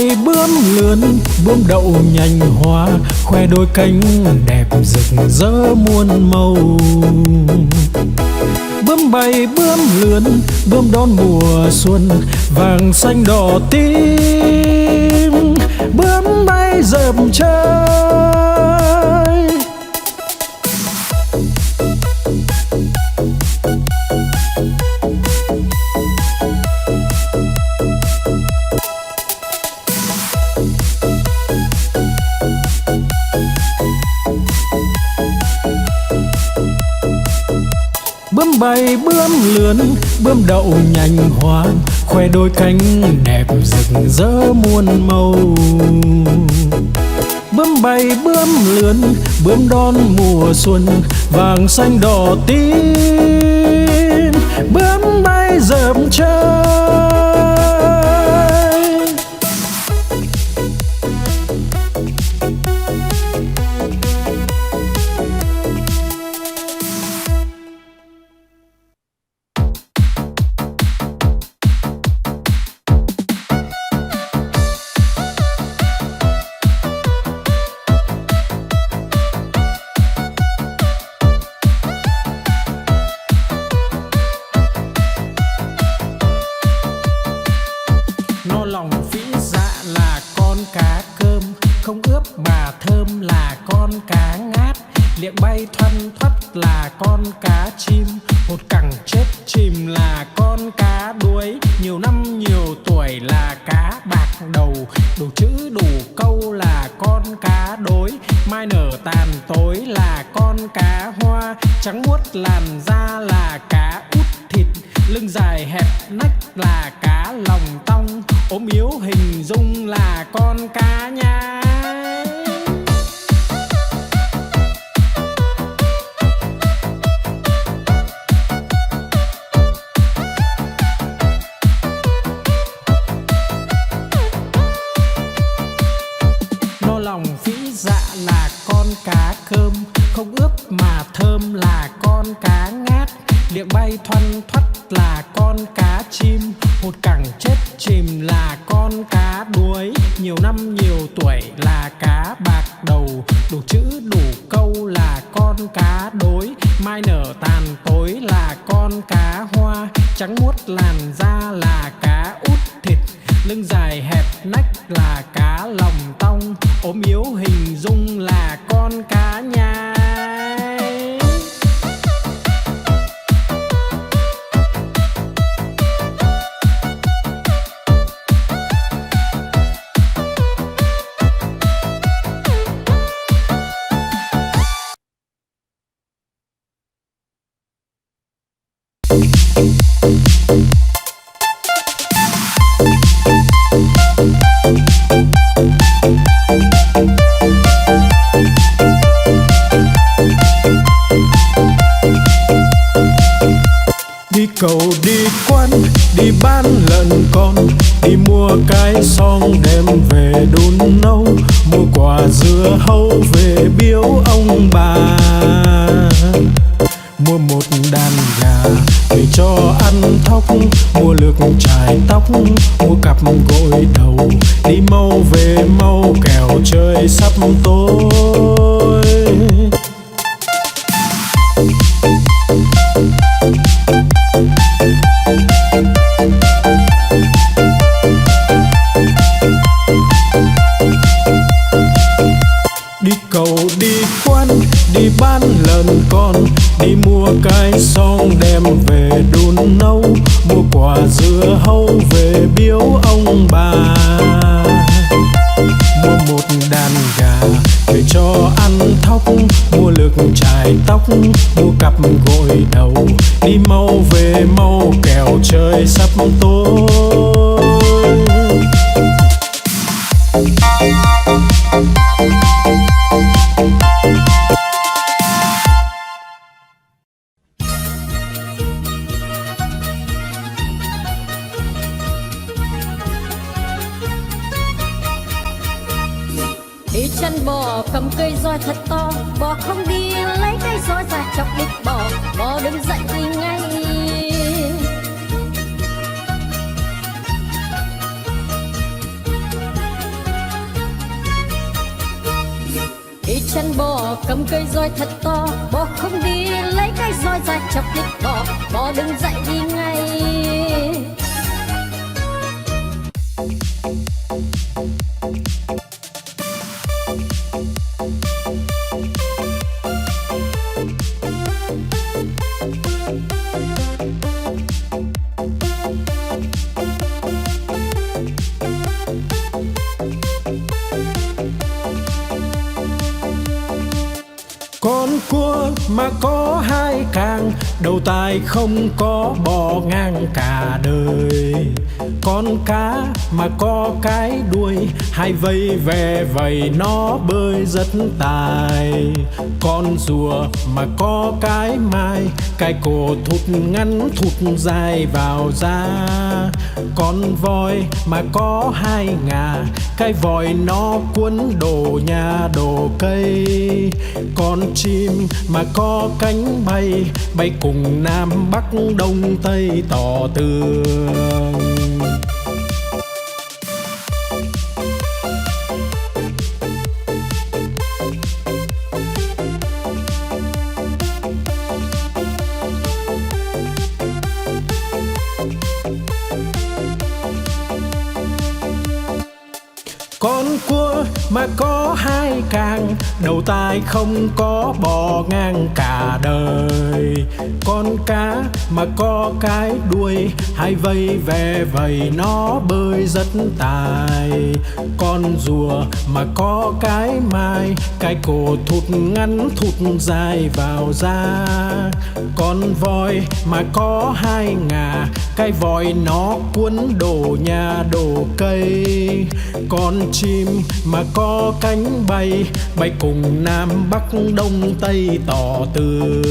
bay bướm lượn, bướm đậu nhành hoa, khoe đôi cánh đẹp rực rỡ muôn màu. Bướm bay bướm lượn, bướm đón mùa xuân, vàng xanh đỏ tím, bướm bay dợp trời. Bướm bay bướm lượn, bướm đậu nhành hoa, khoe đôi cánh đẹp rực rỡ muôn màu. Bướm bay bướm lượn, bướm đón mùa xuân, vàng xanh đỏ tím, bướm bay dợp trời. No lòng phĩ dạ là con cá cơm, không ướp mà thơm là con cá ngát. Liệng bay thoăn thoắt là con cá chim, hột cẳng chết chìm là con cá đuối. Nhiều năm nhiều tuổi là cá bạc đầu, đủ chữ đủ câu là con cá đối. Mai nở tàn tối là con cá hoa, trắng muốt làn da là cá út thịt. Lưng dài hẹp nách là cá lòng tong, ốm yếu hình dung là con cá nhái. No lòng phĩ dạ là con cá cơm, không ướp mà thơm là con cá ngát. Liệng bay thoăn thoắt là con cá chim, hột cẳng chết chìm là con cá đuối. Nhiều năm nhiều tuổi là cá bạc đầu, đủ chữ đủ câu là con cá đối. Mai nở tàn tối là con cá hoa, trắng muốt làn da là cá út thịt. Lưng dài hẹp nách là cá lòng tong, ốm yếu hình dung là con cá nhái. Đi cầu đi quán, đi bán lợn con, đi mua cái xong đem về đun nấu. Mua quả dưa hấu về biếu ông bà, mua một đàn gà về cho ăn thóc. Mua lược chải tóc, mua cặp gội đầu, đi mau về mau kẻo trời sắp tối. Đi cầu đi quán, đi bán lợn con, đi mua cái xong đem về đun nấu. Mua quả dưa hấu về biếu ông bà, mua một đàn gà về cho ăn thóc. Mua lược chải tóc, mua cặp gội đầu, đi mau về mau kẻo trời sắp tối. Đi chân bò cầm cây roi thật to, bò không đi lấy cây roi ra chọc đít bò, bò đứng dậy đi ngay. chân bò cầm cây roi thật to, bò không đi lấy cái roi ra chọc đít bò, bò đứng dậy đi ngay. Con cua mà có hai càng, đầu tai không có bò ngang cả đời. Con cá mà có cái đuôi, hai vây ve vầy nó bơi rất tài. Con rùa mà có cái mai, cái cổ thụt ngắn thụt dài vào da. Con voi mà có hai ngà, cái vòi nó cuốn đồ nhà đồ cây. Con chim mà có cánh bay, bay cùng Nam Bắc Đông Tây tỏ tường. Con cua mà có hai càng, đầu tai không có bò ngang cả đời. Con cá mà có cái đuôi, hai vây ve vầy nó bơi rất tài. Con rùa mà có cái mai, cái cổ thụt ngắn thụt dài vào da. Con voi mà có hai ngà, cái vòi nó cuốn đồ nhà đồ cây. Con chim mà có cánh bay, bay cùng Nam Bắc Đông Tây tỏ tường.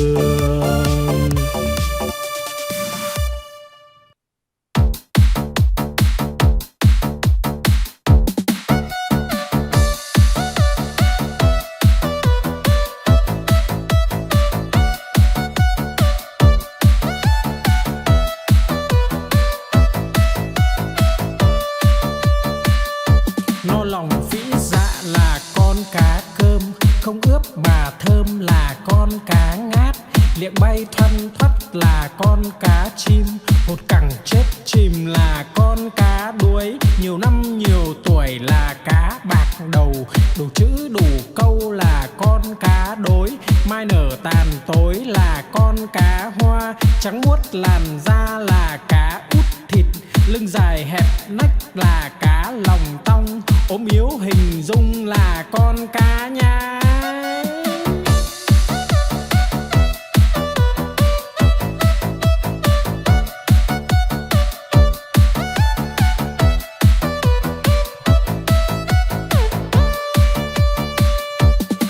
No lòng phĩ dạ là con cá cơm, không ướp mà thơm là con cá ngát. Liệng bay thoăn thoắt là con cá chim, hột cẳng chết chìm là con cá đuối. Nhiều năm nhiều tuổi là cá bạc đầu, đủ chữ đủ câu là con cá đối. Mai nở tàn tối là con cá hoa, trắng muốt làn da là cá út thịt. Lưng dài hẹp nách là cá lòng tong, ốm yếu hình dung là con cá nhái.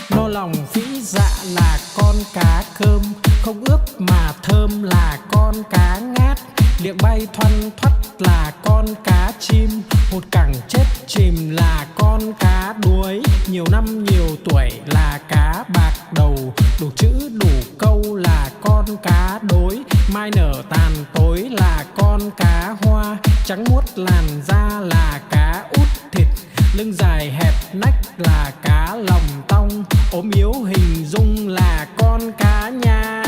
No lòng phĩ dạ là con cá cơm, không ướp mà thơm là con cá ngát. Liệng bay thoăn thoắt là con cá chim, hột cẳng chết chìm là con cá đuối. Nhiều năm nhiều tuổi là cá bạc đầu, đủ chữ đủ câu là con cá đối. Mai nở tàn tối là con cá hoa, trắng muốt làn da là cá út thịt. Lưng dài hẹp nách là cá lòng tong, ốm yếu hình dung là con cá nhái.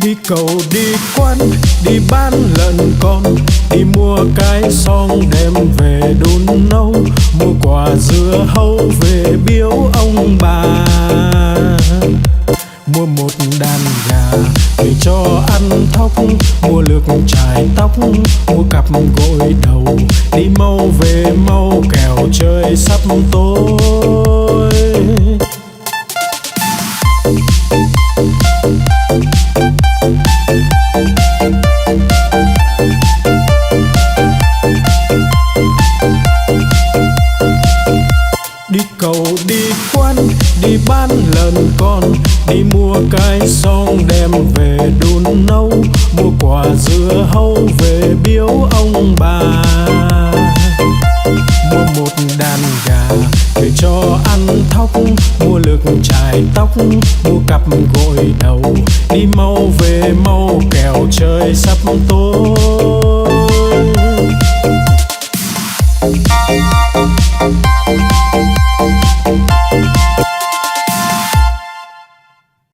Đi cầu đi quán, đi bán lợn con, đi mua cái xong đem về đun nấu. Mua quả dưa hấu về biếu ông bà, mua một đàn gà về cho ăn thóc. Mua lược chải tóc, mua cặp gội đầu, đi mau về mau kẻo trời sắp tối. hầu về biếu ông bà. Mua một đàn gà để cho ăn thóc, mua lược chải tóc, mua cặp gội đầu, đi mau